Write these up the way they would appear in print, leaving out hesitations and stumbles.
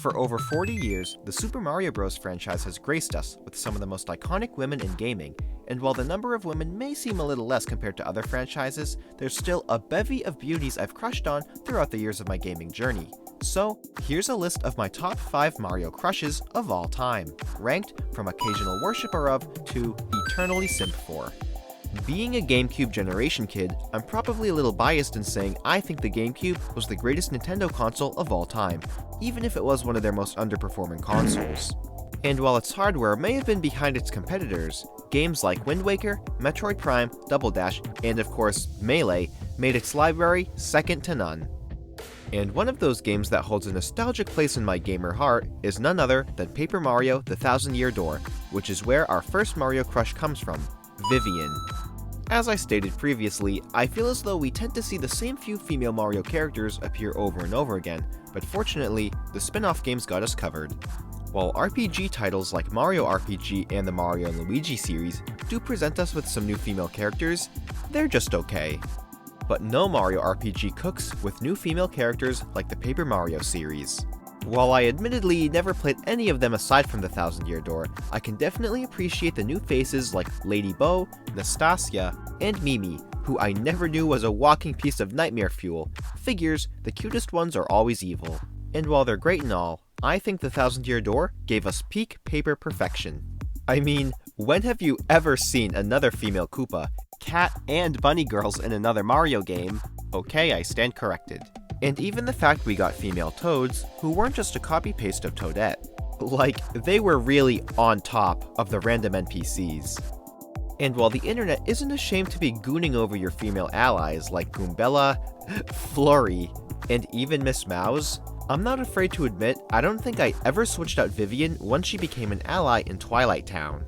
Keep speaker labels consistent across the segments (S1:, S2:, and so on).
S1: For over 40 years, the Super Mario Bros. Franchise has graced us with some of the most iconic women in gaming, and while the number of women may seem a little less compared to other franchises, there's still a bevy of beauties I've crushed on throughout the years of my gaming journey. So, here's a list of my top 5 Mario crushes of all time, ranked from occasional worshipper of to eternally simp for. Being a GameCube generation kid, I'm probably a little biased in saying I think the GameCube was the greatest Nintendo console of all time, even if it was one of their most underperforming consoles. And while its hardware may have been behind its competitors, games like Wind Waker, Metroid Prime, Double Dash, and of course Melee made its library second to none. And one of those games that holds a nostalgic place in my gamer heart is none other than Paper Mario: The Thousand-Year Door, which is where our first Mario crush comes from, Vivian. As I stated previously, I feel as though we tend to see the same few female Mario characters appear over and over again, but fortunately, the spin-off games got us covered. While RPG titles like Mario RPG and the Mario & Luigi series do present us with some new female characters, they're just okay. But no Mario RPG cooks with new female characters like the Paper Mario series. While I admittedly never played any of them aside from the Thousand-Year Door, I can definitely appreciate the new faces like Lady Bo, Nastasia, and Mimi, who I never knew was a walking piece of nightmare fuel. Figures, the cutest ones are always evil. And while they're great and all, I think the Thousand-Year Door gave us peak paper perfection. I mean, when have you ever seen another female Koopa, Cat, and Bunny girls in another Mario game? Okay, I stand corrected. And even the fact we got female Toads, who weren't just a copy-paste of Toadette. Like, they were really on top of the random NPCs. And while the internet isn't ashamed to be gooning over your female allies like Goombella, Flurry, and even Miss Mouse, I'm not afraid to admit I don't think I ever switched out Vivian once she became an ally in Twilight Town.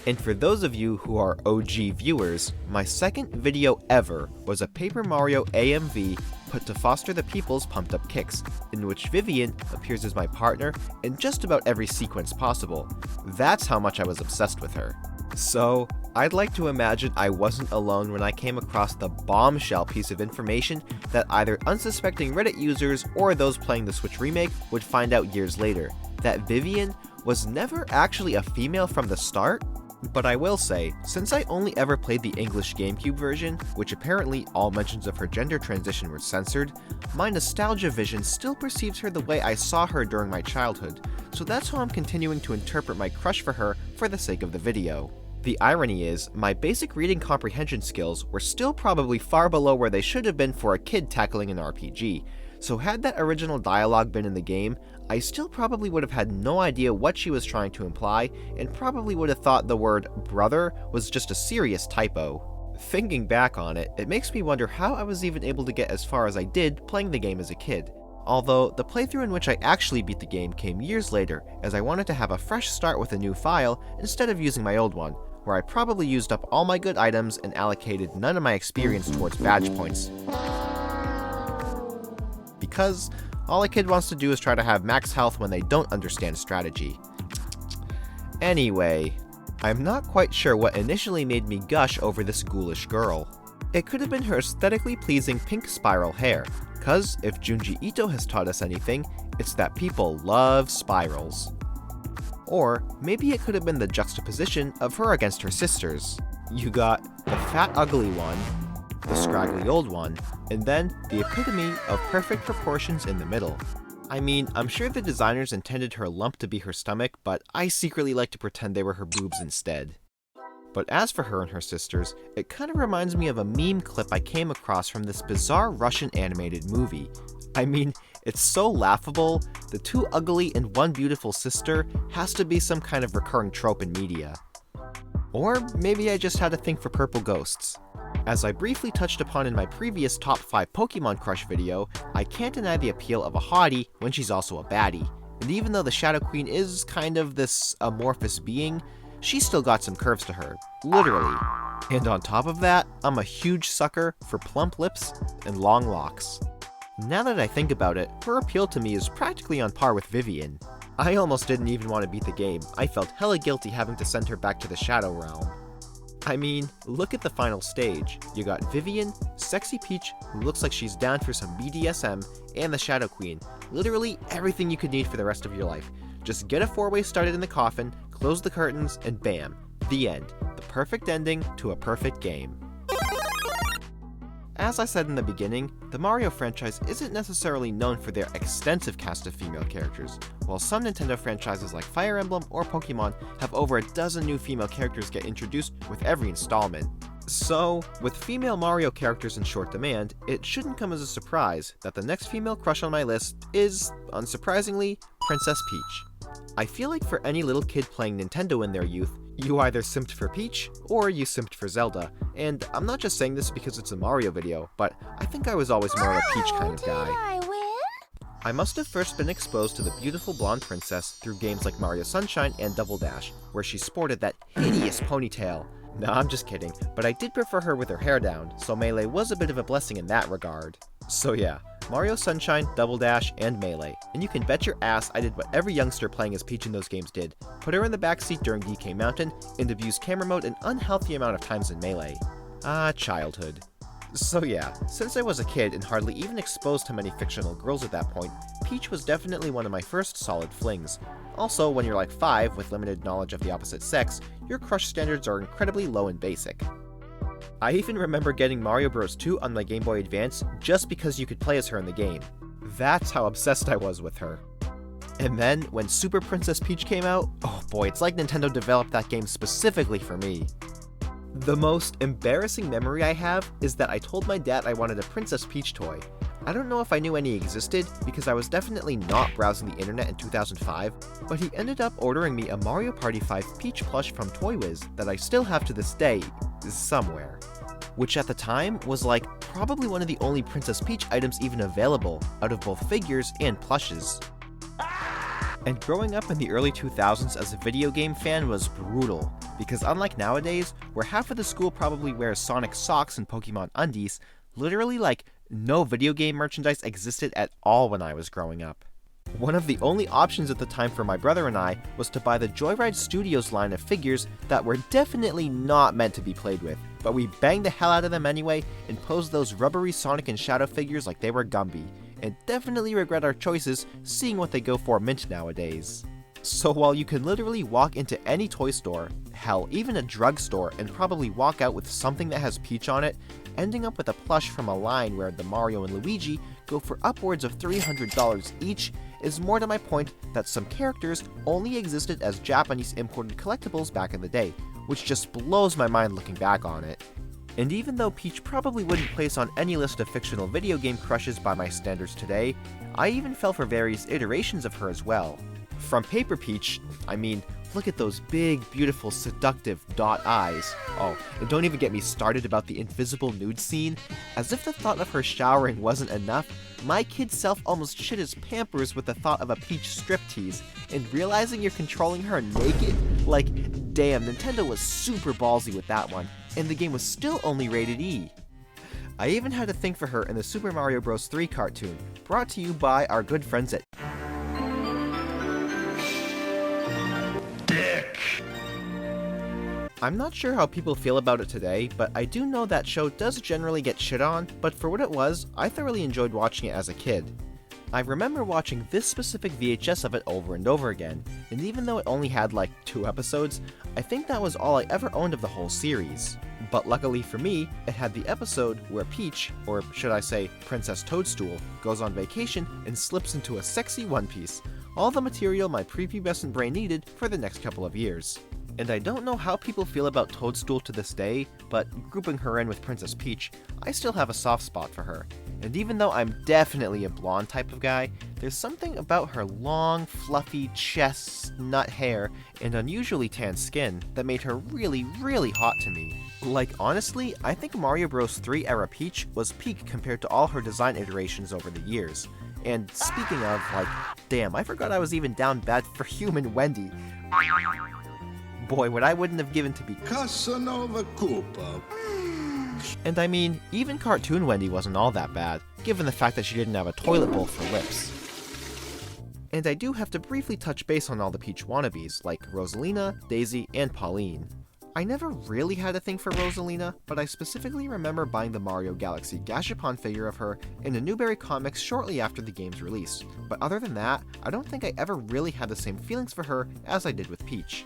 S1: And for those of you who are OG viewers, my second video ever was a Paper Mario AMV put to foster the people's pumped up kicks, in which Vivian appears as my partner in just about every sequence possible. That's how much I was obsessed with her. So, I'd like to imagine I wasn't alone when I came across the bombshell piece of information that either unsuspecting Reddit users or those playing the Switch remake would find out years later, that Vivian was never actually a female from the start. But I will say, since I only ever played the English GameCube version, which apparently all mentions of her gender transition were censored, my nostalgia vision still perceives her the way I saw her during my childhood, so that's how I'm continuing to interpret my crush for her for the sake of the video. The irony is, my basic reading comprehension skills were still probably far below where they should have been for a kid tackling an RPG, so had that original dialogue been in the game, I still probably would have had no idea what she was trying to imply, and probably would have thought the word brother was just a serious typo. Thinking back on it, it makes me wonder how I was even able to get as far as I did playing the game as a kid. Although, the playthrough in which I actually beat the game came years later, as I wanted to have a fresh start with a new file instead of using my old one, where I probably used up all my good items and allocated none of my experience towards badge points. Because all a kid wants to do is try to have max health when they don't understand strategy. Anyway, I'm not quite sure what initially made me gush over this ghoulish girl. It could have been her aesthetically pleasing pink spiral hair, cause if Junji Ito has taught us anything, it's that people love spirals. Or maybe it could have been the juxtaposition of her against her sisters. You got the fat ugly one, the scraggly old one, and then the epitome of perfect proportions in the middle. I mean, I'm sure the designers intended her lump to be her stomach, but I secretly like to pretend they were her boobs instead. But as for her and her sisters, it kind of reminds me of a meme clip I came across from this bizarre Russian animated movie. I mean, it's so laughable, the two ugly and one beautiful sister has to be some kind of recurring trope in media. Or maybe I just had a thing for purple ghosts. As I briefly touched upon in my previous top 5 Pokemon Crush video, I can't deny the appeal of a hottie when she's also a baddie. And even though the Shadow Queen is kind of this amorphous being, she's still got some curves to her, literally. And on top of that, I'm a huge sucker for plump lips and long locks. Now that I think about it, her appeal to me is practically on par with Vivian. I almost didn't even want to beat the game. I felt hella guilty having to send her back to the Shadow Realm. I mean, look at the final stage. You got Vivian, Sexy Peach, who looks like she's down for some BDSM, and the Shadow Queen. Literally everything you could need for the rest of your life. Just get a 4-way started in the coffin, close the curtains, and bam, the end. The perfect ending to a perfect game. As I said in the beginning, the Mario franchise isn't necessarily known for their extensive cast of female characters, while some Nintendo franchises like Fire Emblem or Pokemon have over a dozen new female characters get introduced with every installment. So, with female Mario characters in short demand, it shouldn't come as a surprise that the next female crush on my list is, unsurprisingly, Princess Peach. I feel like for any little kid playing Nintendo in their youth, you either simped for Peach, or you simped for Zelda, and I'm not just saying this because it's a Mario video, but I think I was always more of a Peach kind of guy. I must have first been exposed to the beautiful blonde princess through games like Mario Sunshine and Double Dash, where she sported that hideous ponytail. Nah, I'm just kidding, but I did prefer her with her hair down, so Melee was a bit of a blessing in that regard. So yeah, Mario Sunshine, Double Dash, and Melee, and you can bet your ass I did what every youngster playing as Peach in those games did, put her in the backseat during DK Mountain, and abuse camera mode an unhealthy amount of times in Melee. Ah, childhood. So yeah, since I was a kid and hardly even exposed to many fictional girls at that point, Peach was definitely one of my first solid flings. Also, when you're like 5 with limited knowledge of the opposite sex, your crush standards are incredibly low and basic. I even remember getting Mario Bros. 2 on my Game Boy Advance just because you could play as her in the game. That's how obsessed I was with her. And then, when Super Princess Peach came out, oh boy, it's like Nintendo developed that game specifically for me. The most embarrassing memory I have is that I told my dad I wanted a Princess Peach toy. I don't know if I knew any existed, because I was definitely not browsing the internet in 2005, but he ended up ordering me a Mario Party 5 Peach plush from Toy Wiz that I still have to this day, somewhere. Which at the time was like probably one of the only Princess Peach items even available, out of both figures and plushes. And growing up in the early 2000s as a video game fan was brutal, because unlike nowadays, where half of the school probably wears Sonic socks and Pokemon undies, literally like no video game merchandise existed at all when I was growing up. One of the only options at the time for my brother and I was to buy the Joyride Studios line of figures that were definitely not meant to be played with, but we banged the hell out of them anyway and posed those rubbery Sonic and Shadow figures like they were Gumby, and definitely regret our choices seeing what they go for mint nowadays. So while you can literally walk into any toy store, hell, even a drugstore, and probably walk out with something that has Peach on it, ending up with a plush from a line where the Mario and Luigi go for upwards of $300 each is more to my point that some characters only existed as Japanese imported collectibles back in the day, which just blows my mind looking back on it. And even though Peach probably wouldn't place on any list of fictional video game crushes by my standards today, I even fell for various iterations of her as well. From Paper Peach, I mean, look at those big, beautiful, seductive dot eyes. Oh, and don't even get me started about the invisible nude scene. As if the thought of her showering wasn't enough, my kid self almost shit his Pampers with the thought of a Peach striptease, and realizing you're controlling her naked? Like, damn, Nintendo was super ballsy with that one, and the game was still only rated E. I even had a thing for her in the Super Mario Bros. 3 cartoon, brought to you by our good friends at I'm not sure how people feel about it today, but I do know that show does generally get shit on, but for what it was, I thoroughly enjoyed watching it as a kid. I remember watching this specific VHS of it over and over again, and even though it only had like 2 episodes, I think that was all I ever owned of the whole series. But luckily for me, it had the episode where Peach, or should I say Princess Toadstool, goes on vacation and slips into a sexy one piece, all the material my prepubescent brain needed for the next couple of years. And I don't know how people feel about Toadstool to this day, but grouping her in with Princess Peach, I still have a soft spot for her. And even though I'm definitely a blonde type of guy, there's something about her long, fluffy, chestnut hair and unusually tan skin that made her really, really hot to me. Like, honestly, I think Mario Bros. 3 era Peach was peak compared to all her design iterations over the years. And speaking of, like, damn, I forgot I was even down bad for Human Wendy. Boy, what I wouldn't have given to be
S2: Casanova Koopa.
S1: And I mean, even Cartoon Wendy wasn't all that bad, given the fact that she didn't have a toilet bowl for lips. And I do have to briefly touch base on all the Peach wannabes, like Rosalina, Daisy, and Pauline. I never really had a thing for Rosalina, but I specifically remember buying the Mario Galaxy Gashapon figure of her in a Newberry Comics shortly after the game's release. But other than that, I don't think I ever really had the same feelings for her as I did with Peach.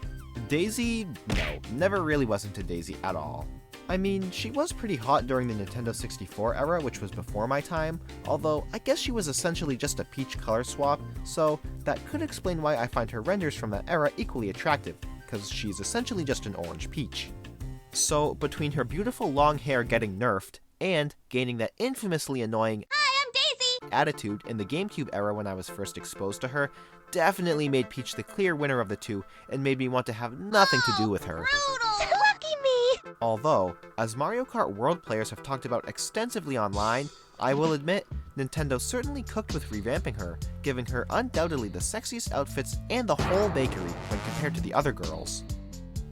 S1: Daisy? No, never really was into Daisy at all. I mean, she was pretty hot during the Nintendo 64 era, which was before my time, although I guess she was essentially just a Peach color swap, so that could explain why I find her renders from that era equally attractive, because she's essentially just an orange Peach. So, between her beautiful long hair getting nerfed, and gaining that infamously annoying "Hi, I'm Daisy" attitude in the GameCube era when I was first exposed to her, definitely made Peach the clear winner of the two, and made me want to have nothing to do with her.
S3: Lucky me!
S1: Although, as Mario Kart World players have talked about extensively online, I will admit, Nintendo certainly cooked with revamping her, giving her undoubtedly the sexiest outfits and the whole bakery when compared to the other girls.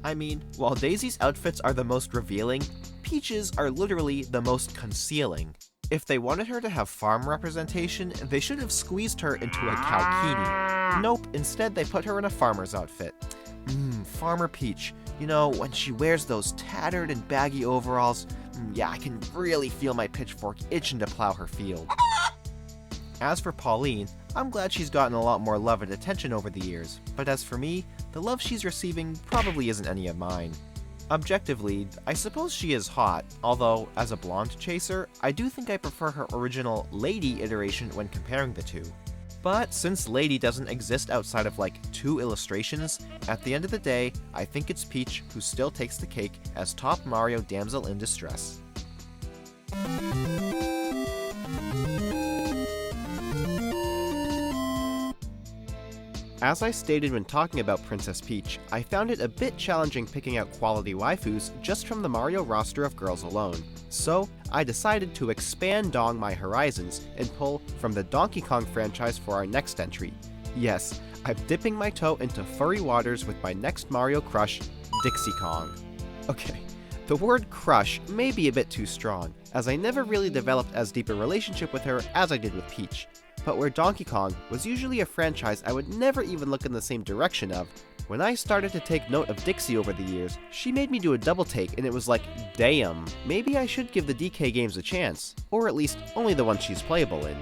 S1: I mean, while Daisy's outfits are the most revealing, Peach's are literally the most concealing. If they wanted her to have farm representation, they should have squeezed her into a cowkini. Nope, instead they put her in a farmer's outfit. Farmer Peach. You know, when she wears those tattered and baggy overalls, yeah, I can really feel my pitchfork itching to plow her field. As for Pauline, I'm glad she's gotten a lot more love and attention over the years, but as for me, the love she's receiving probably isn't any of mine. Objectively, I suppose she is hot, although, as a blonde chaser, I do think I prefer her original Lady iteration when comparing the two. But since Lady doesn't exist outside of like 2 illustrations, at the end of the day, I think it's Peach who still takes the cake as top Mario damsel in distress. As I stated when talking about Princess Peach, I found it a bit challenging picking out quality waifus just from the Mario roster of girls alone. So, I decided to expand my horizons and pull from the Donkey Kong franchise for our next entry. Yes, I'm dipping my toe into furry waters with my next Mario crush, Dixie Kong. Okay, the word crush may be a bit too strong, as I never really developed as deep a relationship with her as I did with Peach. But where Donkey Kong was usually a franchise I would never even look in the same direction of, when I started to take note of Dixie over the years, she made me do a double take and it was like, damn, maybe I should give the DK games a chance, or at least only the ones she's playable in.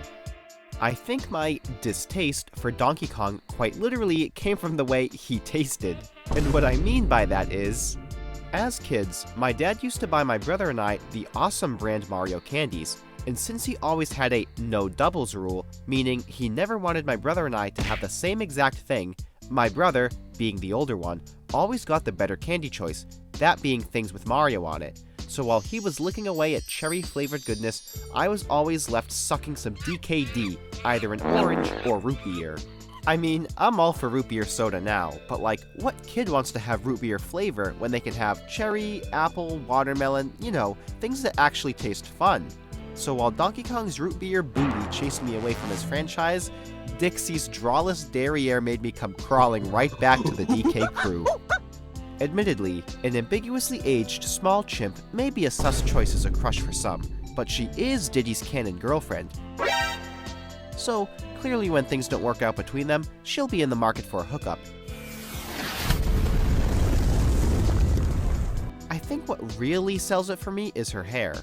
S1: I think my distaste for Donkey Kong quite literally came from the way he tasted. And what I mean by that is, as kids, my dad used to buy my brother and I the awesome brand Mario candies, and since he always had a no doubles rule, meaning he never wanted my brother and I to have the same exact thing, my brother, being the older one, always got the better candy choice, that being things with Mario on it. So while he was licking away at cherry-flavored goodness, I was always left sucking some DKD, either an orange or root beer. I mean, I'm all for root beer soda now, but like, what kid wants to have root beer flavor when they can have cherry, apple, watermelon, you know, things that actually taste fun? So while Donkey Kong's root beer booty chased me away from his franchise, Dixie's drawless derriere made me come crawling right back to the DK crew. Admittedly, an ambiguously aged small chimp may be a sus choice as a crush for some, but she is Diddy's canon girlfriend. So, clearly when things don't work out between them, she'll be in the market for a hookup. I think what really sells it for me is her hair.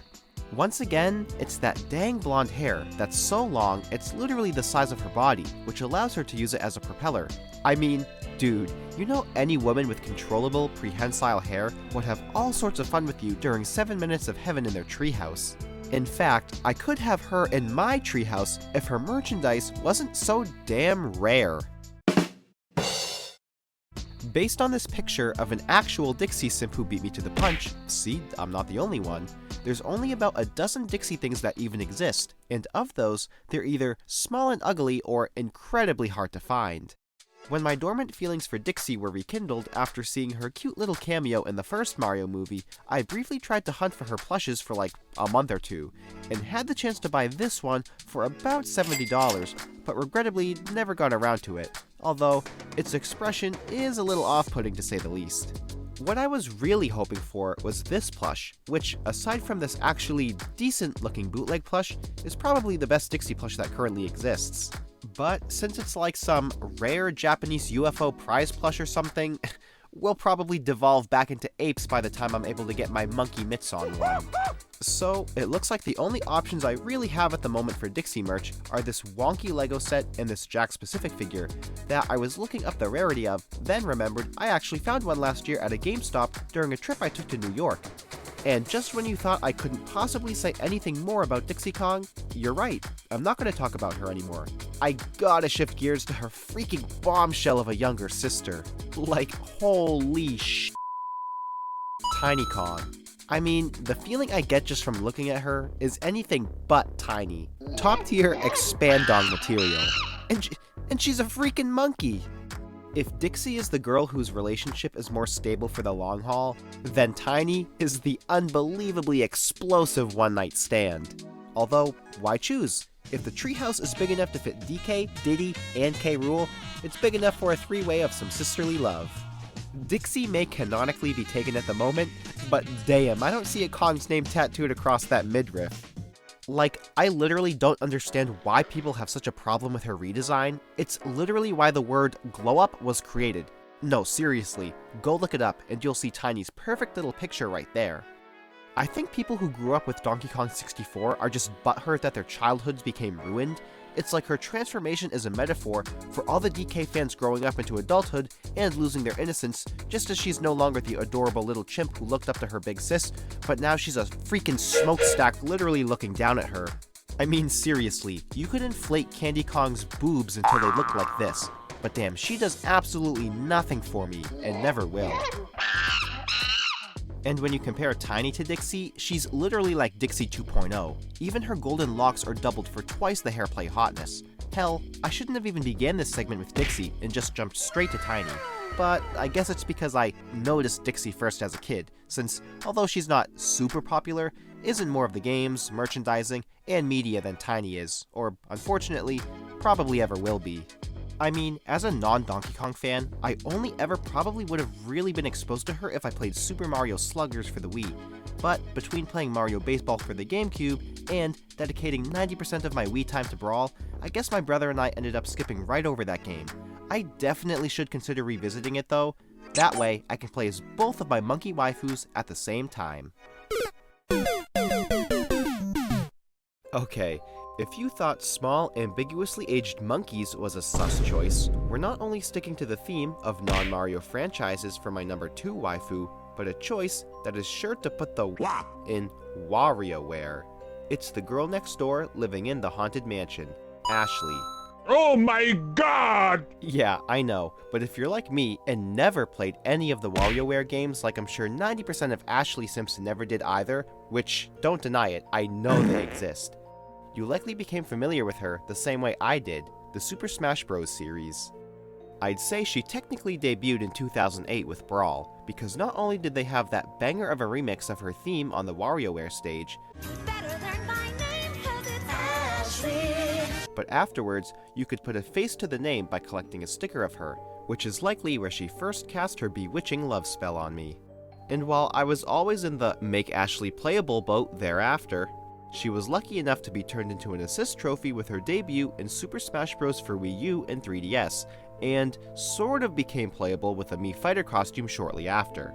S1: Once again, it's that dang blonde hair that's so long it's literally the size of her body, which allows her to use it as a propeller. I mean, dude, you know any woman with controllable, prehensile hair would have all sorts of fun with you during 7 minutes of heaven in their treehouse. In fact, I could have her in my treehouse if her merchandise wasn't so damn rare. Based on this picture of an actual Dixie simp who beat me to the punch, see, I'm not the only one, there's only about a dozen Dixie things that even exist, and of those, they're either small and ugly or incredibly hard to find. When my dormant feelings for Dixie were rekindled after seeing her cute little cameo in the first Mario movie, I briefly tried to hunt for her plushes for like a month or two, and had the chance to buy this one for about $70, but regrettably never got around to it, although its expression is a little off-putting to say the least. What I was really hoping for was this plush, which, aside from this actually decent-looking bootleg plush, is probably the best Dixie plush that currently exists. But since it's like some rare Japanese UFO prize plush or something, we'll probably devolve back into apes by the time I'm able to get my monkey mitts on one. So, it looks like the only options I really have at the moment for Dixie merch are this wonky Lego set and this Jack-specific figure that I was looking up the rarity of, then remembered I actually found one last year at a GameStop during a trip I took to New York. And just when you thought I couldn't possibly say anything more about Dixie Kong, you're right, I'm not going to talk about her anymore. I gotta shift gears to her freaking bombshell of a younger sister. Like, holy sh**. Tiny Kong. I mean, the feeling I get just from looking at her is anything but tiny. Top tier expand-on material. And she's a freaking monkey! If Dixie is the girl whose relationship is more stable for the long haul, then Tiny is the unbelievably explosive one-night stand. Although, why choose? If the treehouse is big enough to fit DK, Diddy, and K. Rool, it's big enough for a three-way of some sisterly love. Dixie may canonically be taken at the moment, but damn, I don't see a Kong's name tattooed across that midriff. Like, I literally don't understand why people have such a problem with her redesign. It's literally why the word glow up was created. No, seriously, go look it up and you'll see Tiny's perfect little picture right there. I think people who grew up with Donkey Kong 64 are just butthurt that their childhoods became ruined. It's like her transformation is a metaphor for all the DK fans growing up into adulthood and losing their innocence, just as she's no longer the adorable little chimp who looked up to her big sis, but now she's a freaking smokestack literally looking down at her. I mean, seriously, you could inflate Candy Kong's boobs until they look like this, but damn, she does absolutely nothing for me, and never will. And when you compare Tiny to Dixie, she's literally like Dixie 2.0. Even her golden locks are doubled for twice the hairplay hotness. Hell, I shouldn't have even began this segment with Dixie and just jumped straight to Tiny. But I guess it's because I noticed Dixie first as a kid, since although she's not super popular, isn't more of the games, merchandising, and media than Tiny is, or unfortunately, probably ever will be. I mean, as a non-Donkey Kong fan, I only ever probably would have really been exposed to her if I played Super Mario Sluggers for the Wii, but between playing Mario Baseball for the GameCube and dedicating 90% of my Wii time to Brawl, I guess my brother and I ended up skipping right over that game. I definitely should consider revisiting it though, that way I can play as both of my monkey waifus at the same time. Okay. If you thought small, ambiguously aged monkeys was a sus choice, we're not only sticking to the theme of non-Mario franchises for my number 2 waifu, but a choice that is sure to put the WAP in WarioWare. It's the girl next door living in the Haunted Mansion, Ashley.
S2: Oh my god!
S1: Yeah, I know, but if you're like me and never played any of the WarioWare games like I'm sure 90% of Ashley Simpson never did either, which, don't deny it, I know they exist. You likely became familiar with her the same way I did, the Super Smash Bros. Series. I'd say she technically debuted in 2008 with Brawl, because not only did they have that banger of a remix of her theme on the WarioWare stage, but afterwards, you could put a face to the name by collecting a sticker of her, which is likely where she first cast her bewitching love spell on me. And while I was always in the make Ashley playable boat thereafter, she was lucky enough to be turned into an assist trophy with her debut in Super Smash Bros. For Wii U and 3DS, and sort of became playable with a Mii Fighter costume shortly after.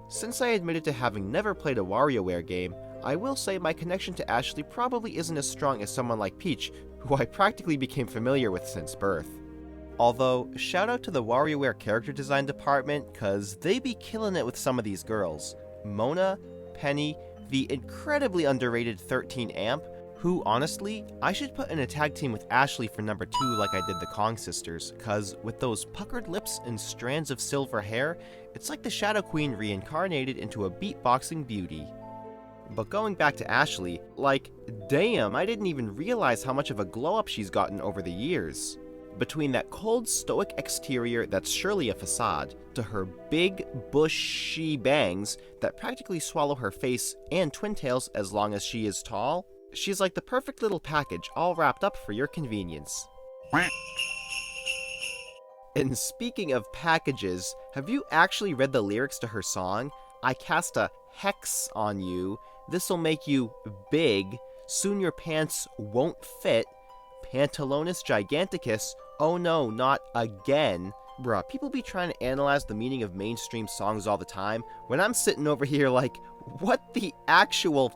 S1: Since I admitted to having never played a WarioWare game, I will say my connection to Ashley probably isn't as strong as someone like Peach, who I practically became familiar with since birth. Although, shout out to the WarioWare character design department, cause they be killing it with some of these girls. Mona, Penny, the incredibly underrated 13 Amp, who honestly, I should put in a tag team with Ashley for number 2 like I did the Kong sisters, cause with those puckered lips and strands of silver hair, it's like the Shadow Queen reincarnated into a beatboxing beauty. But going back to Ashley, like, damn, I didn't even realize how much of a glow up she's gotten over the years. Between that cold, stoic exterior that's surely a facade, to her big, bushy bangs that practically swallow her face and twin tails as long as she is tall, she's like the perfect little package all wrapped up for your convenience. And speaking of packages, have you actually read the lyrics to her song? I cast a hex on you, this'll make you big, soon your pants won't fit, Pantalones Giganticus, oh no, not again, Bruh, people be trying to analyze the meaning of mainstream songs all the time, when I'm sitting over here like, what the actual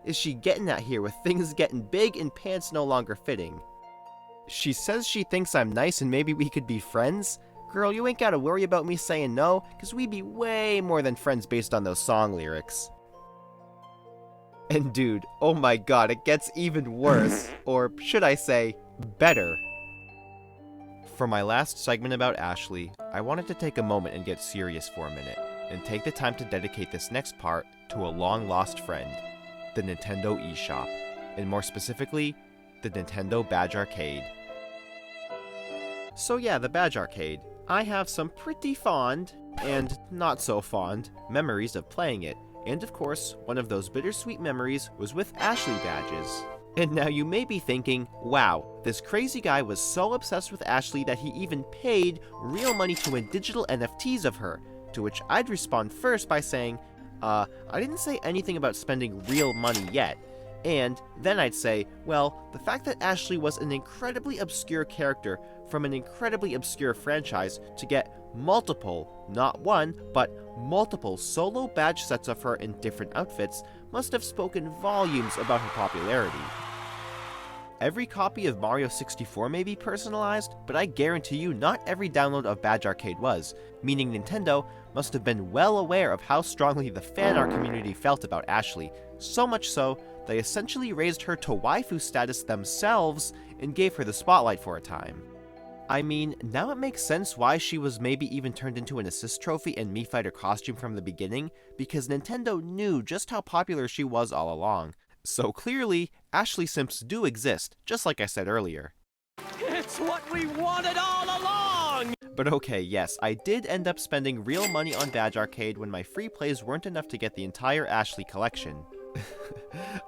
S1: is she getting at here with things getting big and pants no longer fitting? She says she thinks I'm nice and maybe we could be friends? Girl, you ain't gotta worry about me saying no, cause we be way more than friends based on those song lyrics. And dude, oh my god, it gets even worse, or should I say, better. For my last segment about Ashley, I wanted to take a moment and get serious for a minute, and take the time to dedicate this next part to a long-lost friend, the Nintendo eShop, and more specifically, the Nintendo Badge Arcade. So yeah, the Badge Arcade. I have some pretty fond, and not so fond, memories of playing it, and of course, one of those bittersweet memories was with Ashley badges. And now you may be thinking, wow, this crazy guy was so obsessed with Ashley that he even paid real money to win digital NFTs of her, to which I'd respond first by saying, I didn't say anything about spending real money yet. And then I'd say, well, the fact that Ashley was an incredibly obscure character from an incredibly obscure franchise to get multiple, not one, but multiple solo badge sets of her in different outfits must have spoken volumes about her popularity. Every copy of Mario 64 may be personalized, but I guarantee you not every download of Badge Arcade was, meaning Nintendo must have been well aware of how strongly the fan art community felt about Ashley, so much so they essentially raised her to waifu status themselves and gave her the spotlight for a time. I mean, now it makes sense why she was maybe even turned into an assist trophy and Mii Fighter costume from the beginning, because Nintendo knew just how popular she was all along. So clearly, Ashley simps do exist, just like I said earlier.
S4: It's what we wanted all along!
S1: But okay, yes, I did end up spending real money on Badge Arcade when my free plays weren't enough to get the entire Ashley collection.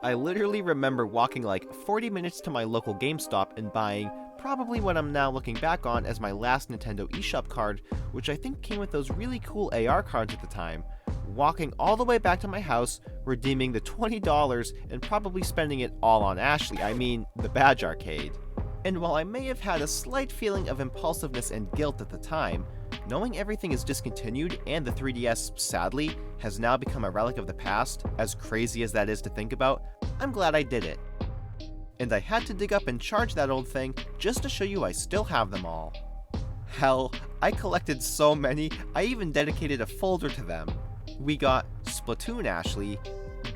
S1: I literally remember walking like 40 minutes to my local GameStop and buying probably what I'm now looking back on as my last Nintendo eShop card, which I think came with those really cool AR cards at the time, walking all the way back to my house, redeeming the $20, and probably spending it all on Ashley, I mean, the Badge Arcade. And while I may have had a slight feeling of impulsiveness and guilt at the time, knowing everything is discontinued and the 3DS, sadly, has now become a relic of the past, as crazy as that is to think about, I'm glad I did it. And I had to dig up and charge that old thing just to show you I still have them all. Hell, I collected so many, I even dedicated a folder to them. We got Splatoon Ashley,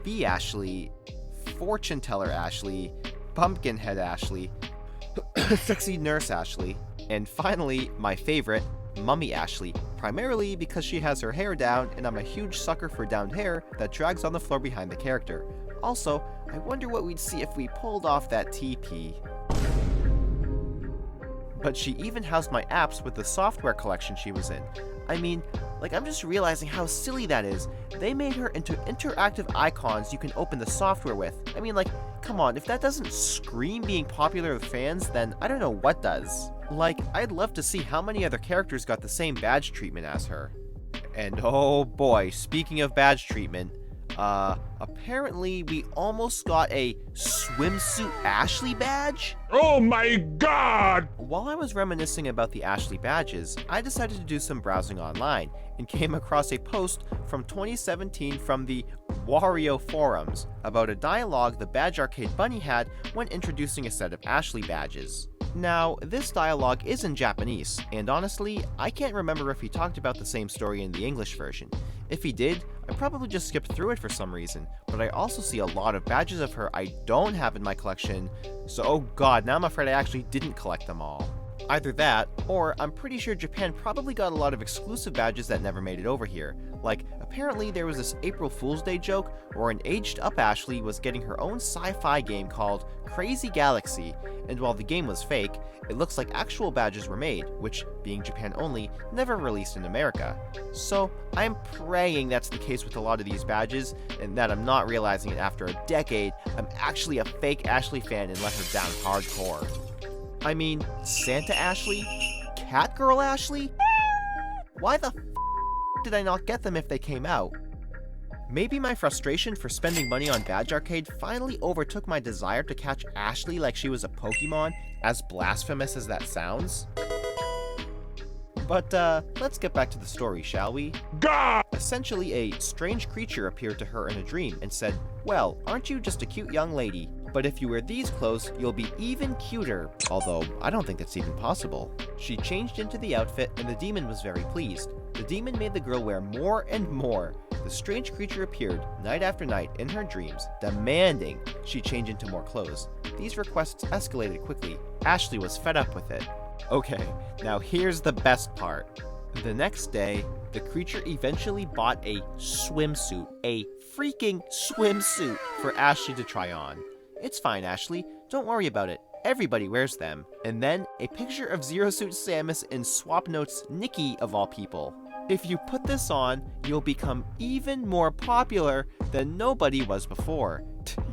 S1: Bee Ashley, Fortune Teller Ashley, Pumpkinhead Ashley, Sexy Nurse Ashley, and finally, my favorite, Mummy Ashley, primarily because she has her hair down and I'm a huge sucker for downed hair that drags on the floor behind the character. Also, I wonder what we'd see if we pulled off that TP. But she even housed my apps with the software collection she was in. I mean, like, I'm just realizing how silly that is. They made her into interactive icons you can open the software with. I mean, like, come on, if that doesn't scream being popular with fans, then I don't know what does. Like, I'd love to see how many other characters got the same badge treatment as her. And oh boy, speaking of badge treatment, apparently we almost got a swimsuit Ashley badge?
S2: Oh my god!
S1: While I was reminiscing about the Ashley badges, I decided to do some browsing online and came across a post from 2017 from the Wario forums about a dialogue the Badge Arcade Bunny had when introducing a set of Ashley badges. Now, this dialogue is in Japanese, and honestly, I can't remember if he talked about the same story in the English version. If he did, I probably just skipped through it for some reason, but I also see a lot of badges of her I don't have in my collection, so oh god, now I'm afraid I actually didn't collect them all. Either that, or I'm pretty sure Japan probably got a lot of exclusive badges that never made it over here. Like, apparently there was this April Fool's Day joke where an aged-up Ashley was getting her own sci-fi game called Crazy Galaxy, and while the game was fake, it looks like actual badges were made, which, being Japan only, never released in America. So, I'm praying that's the case with a lot of these badges, and that I'm not realizing it after a decade, I'm actually a fake Ashley fan and let her down hardcore. I mean, Santa Ashley? Catgirl Ashley? Why the did I not get them if they came out? Maybe my frustration for spending money on Badge Arcade finally overtook my desire to catch Ashley like she was a Pokemon, as blasphemous as that sounds? But let's get back to the story, shall we?
S2: God!
S1: Essentially, a strange creature appeared to her in a dream and said, "Well, aren't you just a cute young lady? But if you wear these clothes, you'll be even cuter." Although, I don't think that's even possible. She changed into the outfit and the demon was very pleased. The demon made the girl wear more and more. The strange creature appeared night after night in her dreams, demanding she change into more clothes. These requests escalated quickly. Ashley was fed up with it. Okay, now here's the best part. The next day, the creature eventually bought a swimsuit, a freaking swimsuit, for Ashley to try on. "It's fine, Ashley. Don't worry about it. Everybody wears them." And then a picture of Zero Suit Samus and Swap Note's Nikki of all people. "If you put this on, you'll become even more popular than nobody was before."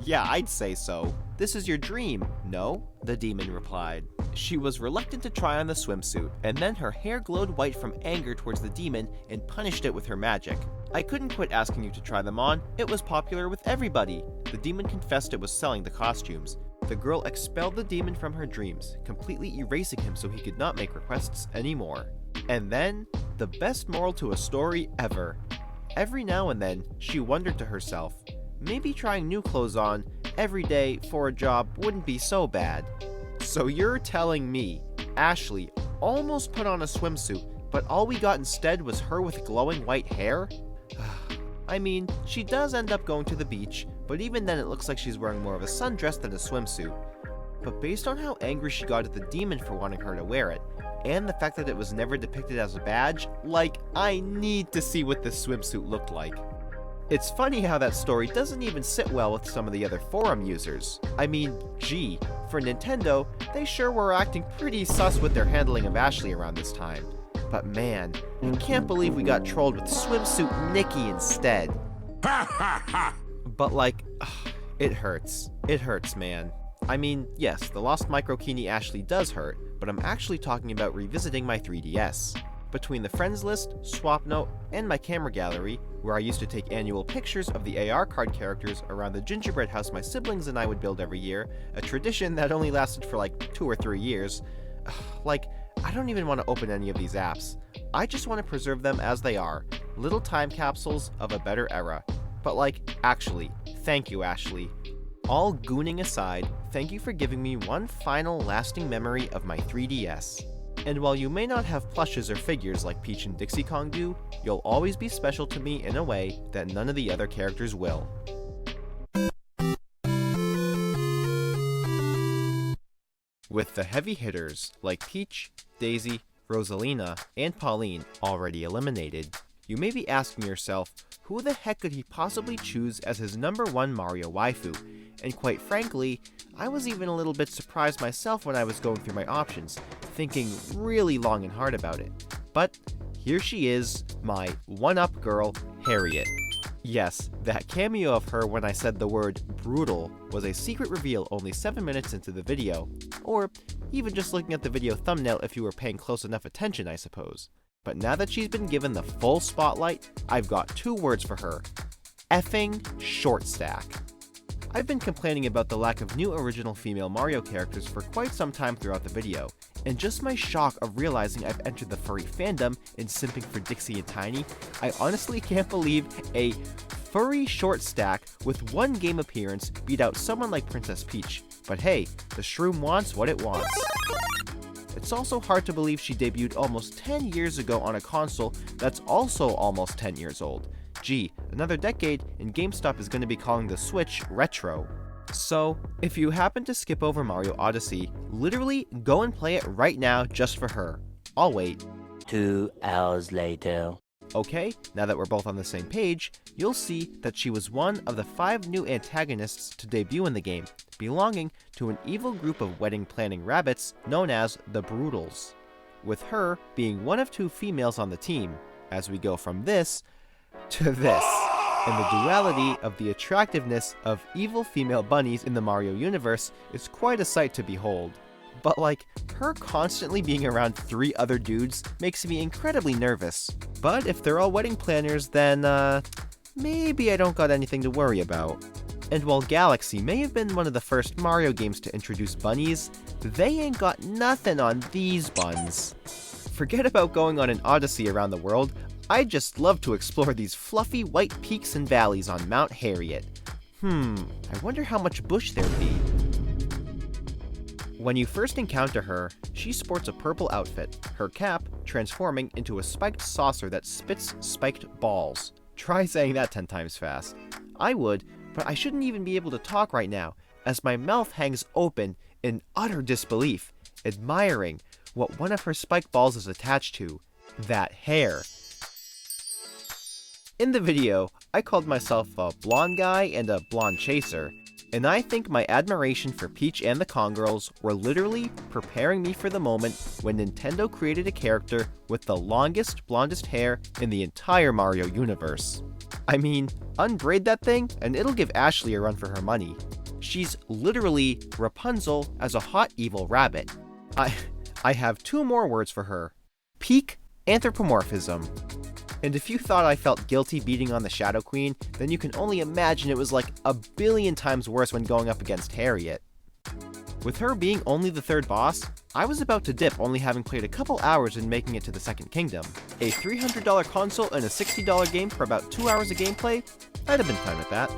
S1: Yeah, I'd say so. "This is your dream, no?" the demon replied. She was reluctant to try on the swimsuit, and then her hair glowed white from anger towards the demon and punished it with her magic. "I couldn't quit asking you to try them on. It was popular with everybody." The demon confessed it was selling the costumes. The girl expelled the demon from her dreams, completely erasing him so he could not make requests anymore. And then, the best moral to a story ever. Every now and then, she wondered to herself, maybe trying new clothes on every day for a job wouldn't be so bad. So you're telling me Ashley almost put on a swimsuit, but all we got instead was her with glowing white hair? I mean, she does end up going to the beach, but even then it looks like she's wearing more of a sundress than a swimsuit. But based on how angry she got at the demon for wanting her to wear it, and the fact that it was never depicted as a badge, like, I need to see what this swimsuit looked like. It's funny how that story doesn't even sit well with some of the other forum users. I mean, gee, for Nintendo, they sure were acting pretty sus with their handling of Ashley around this time. But man, I can't believe we got trolled with Swimsuit Nikki instead. But like, it hurts. It hurts, man. I mean, yes, the lost Microkini Ashley does hurt, but I'm actually talking about revisiting my 3DS. Between the friends list, swap note, and my camera gallery, where I used to take annual pictures of the AR card characters around the gingerbread house my siblings and I would build every year, a tradition that only lasted for like 2 or 3 years. Like, I don't even want to open any of these apps. I just want to preserve them as they are, little time capsules of a better era. But like, actually, thank you, Ashley. All gooning aside, thank you for giving me one final lasting memory of my 3DS. And while you may not have plushes or figures like Peach and Dixie Kong do, you'll always be special to me in a way that none of the other characters will. With the heavy hitters like Peach, Daisy, Rosalina, and Pauline already eliminated, you may be asking yourself, who the heck could he possibly choose as his #1 Mario waifu? And quite frankly, I was even a little bit surprised myself when I was going through my options, thinking really long and hard about it. But here she is, my one-up girl, Harriet. Yes, that cameo of her when I said the word brutal was a secret reveal only 7 minutes into the video, or even just looking at the video thumbnail if you were paying close enough attention, I suppose. But now that she's been given the full spotlight, I've got 2 words for her. Effing short stack. I've been complaining about the lack of new original female Mario characters for quite some time throughout the video, and just my shock of realizing I've entered the furry fandom and simping for Dixie and Tiny, I honestly can't believe a furry short stack with 1 game appearance beat out someone like Princess Peach. But hey, the shroom wants what it wants. It's also hard to believe she debuted almost 10 years ago on a console that's also almost 10 years old. Gee, another decade and GameStop is going to be calling the Switch retro. So, if you happen to skip over Mario Odyssey, literally go and play it right now just for her. I'll wait.
S5: 2 hours later.
S1: Okay, now that we're both on the same page, you'll see that she was one of the 5 new antagonists to debut in the game, belonging to an evil group of wedding-planning rabbits known as the Brutals, with her being one of 2 females on the team, as we go from this to this, and the duality of the attractiveness of evil female bunnies in the Mario universe is quite a sight to behold. But like, her constantly being around 3 other dudes makes me incredibly nervous. But if they're all wedding planners, then maybe I don't got anything to worry about. And while Galaxy may have been one of the first Mario games to introduce bunnies, they ain't got nothing on these buns. Forget about going on an odyssey around the world, I'd just love to explore these fluffy white peaks and valleys on Mount Harriet. I wonder how much bush there'd be. When you first encounter her, she sports a purple outfit, her cap transforming into a spiked saucer that spits spiked balls. Try saying that 10 times fast. I would, but I shouldn't even be able to talk right now, as my mouth hangs open in utter disbelief, admiring what one of her spiked balls is attached to. That hair. In the video, I called myself a blonde guy and a blonde chaser, and I think my admiration for Peach and the Kongirls were literally preparing me for the moment when Nintendo created a character with the longest, blondest hair in the entire Mario universe. I mean, unbraid that thing and it'll give Ashley a run for her money. She's literally Rapunzel as a hot evil rabbit. I have 2 more words for her. Peak anthropomorphism. And if you thought I felt guilty beating on the Shadow Queen, then you can only imagine it was like a billion times worse when going up against Harriet. With her being only the 3rd boss, I was about to dip, only having played a couple hours and making it to the 2nd kingdom. A $300 console and a $60 game for about 2 hours of gameplay? I'd have been fine with that.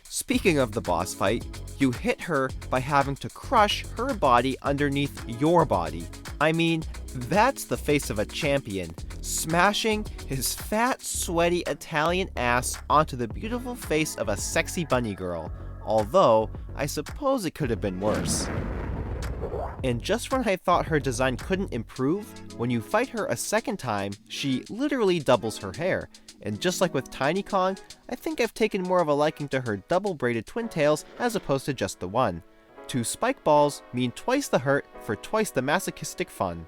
S1: Speaking of the boss fight, you hit her by having to crush her body underneath your body. I mean, that's the face of a champion, smashing his fat, sweaty Italian ass onto the beautiful face of a sexy bunny girl. Although, I suppose it could have been worse. And just when I thought her design couldn't improve, when you fight her a 2nd time, she literally doubles her hair. And just like with Tiny Kong, I think I've taken more of a liking to her double braided twin tails as opposed to just the one. 2 spike balls mean twice the hurt for twice the masochistic fun.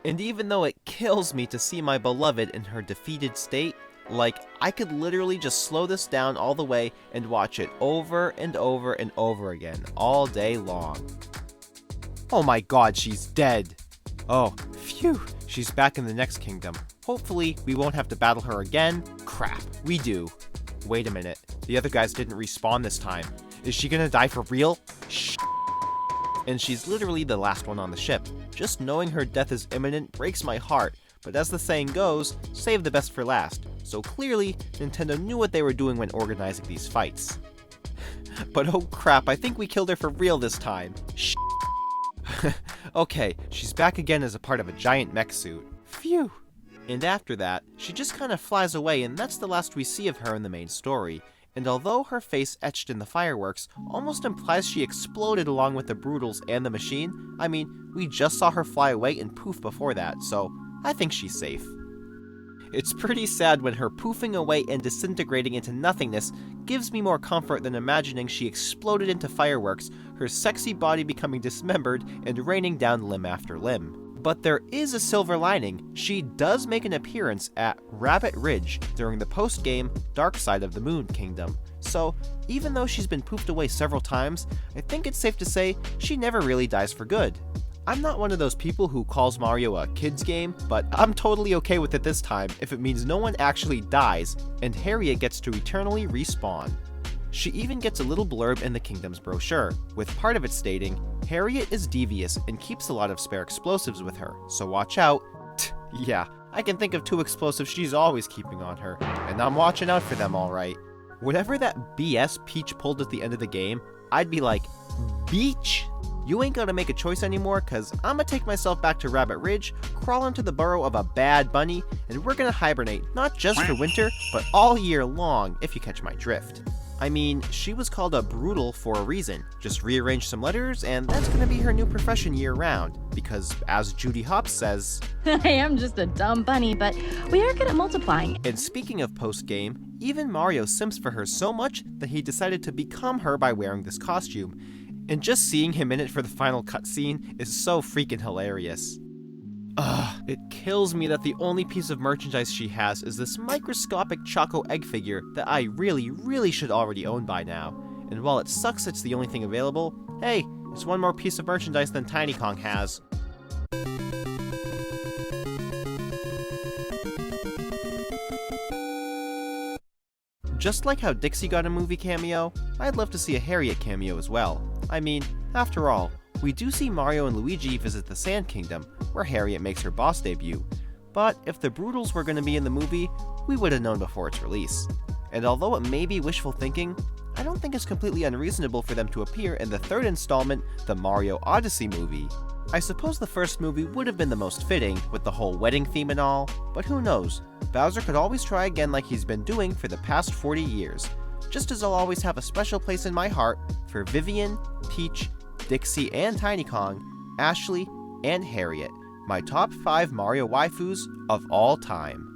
S1: And even though it kills me to see my beloved in her defeated state, like, I could literally just slow this down all the way and watch it over and over and over again, all day long. Oh my god, she's dead! Oh, phew, she's back in the next kingdom. Hopefully, we won't have to battle her again. Crap, we do. Wait a minute, the other guys didn't respawn this time. Is she gonna die for real? Shh. And she's literally the last one on the ship. Just knowing her death is imminent breaks my heart, but as the saying goes, save the best for last. So clearly, Nintendo knew what they were doing when organizing these fights. But oh crap, I think we killed her for real this time. Shh. Okay, she's back again as a part of a giant mech suit. Phew. And after that, she just kind of flies away, and that's the last we see of her in the main story. And although her face etched in the fireworks almost implies she exploded along with the Brutals and the machine, I mean, we just saw her fly away and poof before that, so I think she's safe. It's pretty sad when her poofing away and disintegrating into nothingness gives me more comfort than imagining she exploded into fireworks, her sexy body becoming dismembered and raining down limb after limb. But there is a silver lining. She does make an appearance at Rabbit Ridge during the post-game Dark Side of the Moon Kingdom. So, even though she's been poofed away several times, I think it's safe to say she never really dies for good. I'm not one of those people who calls Mario a kid's game, but I'm totally okay with it this time if it means no one actually dies and Harriet gets to eternally respawn. She even gets a little blurb in the kingdom's brochure, with part of it stating, Harriet is devious and keeps a lot of spare explosives with her, so watch out. Yeah, I can think of 2 explosives she's always keeping on her, and I'm watching out for them alright. Whatever that BS Peach pulled at the end of the game, I'd be like, Beach? You ain't gonna make a choice anymore, cause I'ma take myself back to Rabbit Ridge, crawl into the burrow of a bad bunny, and we're gonna hibernate, not just for winter, but all year long, if you catch my drift. I mean, she was called a Brutal for a reason. Just rearrange some letters, and that's gonna be her new profession year-round. Because, as Judy Hopps says,
S3: I am just a dumb bunny, but we are good at multiplying.
S1: And speaking of post-game, even Mario simps for her so much that he decided to become her by wearing this costume. And just seeing him in it for the final cutscene is so freaking hilarious. It kills me that the only piece of merchandise she has is this microscopic Choco egg figure that I really should already own by now. And while it sucks it's the only thing available, hey, it's one more piece of merchandise than Tiny Kong has. Just like how Dixie got a movie cameo, I'd love to see a Harriet cameo as well. I mean, after all, We do see Mario and Luigi visit the Sand Kingdom, where Harriet makes her boss debut, but if the Broodals were going to be in the movie, we would have known before its release. And although it may be wishful thinking, I don't think it's completely unreasonable for them to appear in the third installment, the Mario Odyssey movie. I suppose the first movie would have been the most fitting, with the whole wedding theme and all, but who knows, Bowser could always try again like he's been doing for the past 40 years, just as I'll always have a special place in my heart for Vivian, Peach, Dixie and Tiny Kong, Ashley, and Harriet, my top 5 Mario waifus of all time.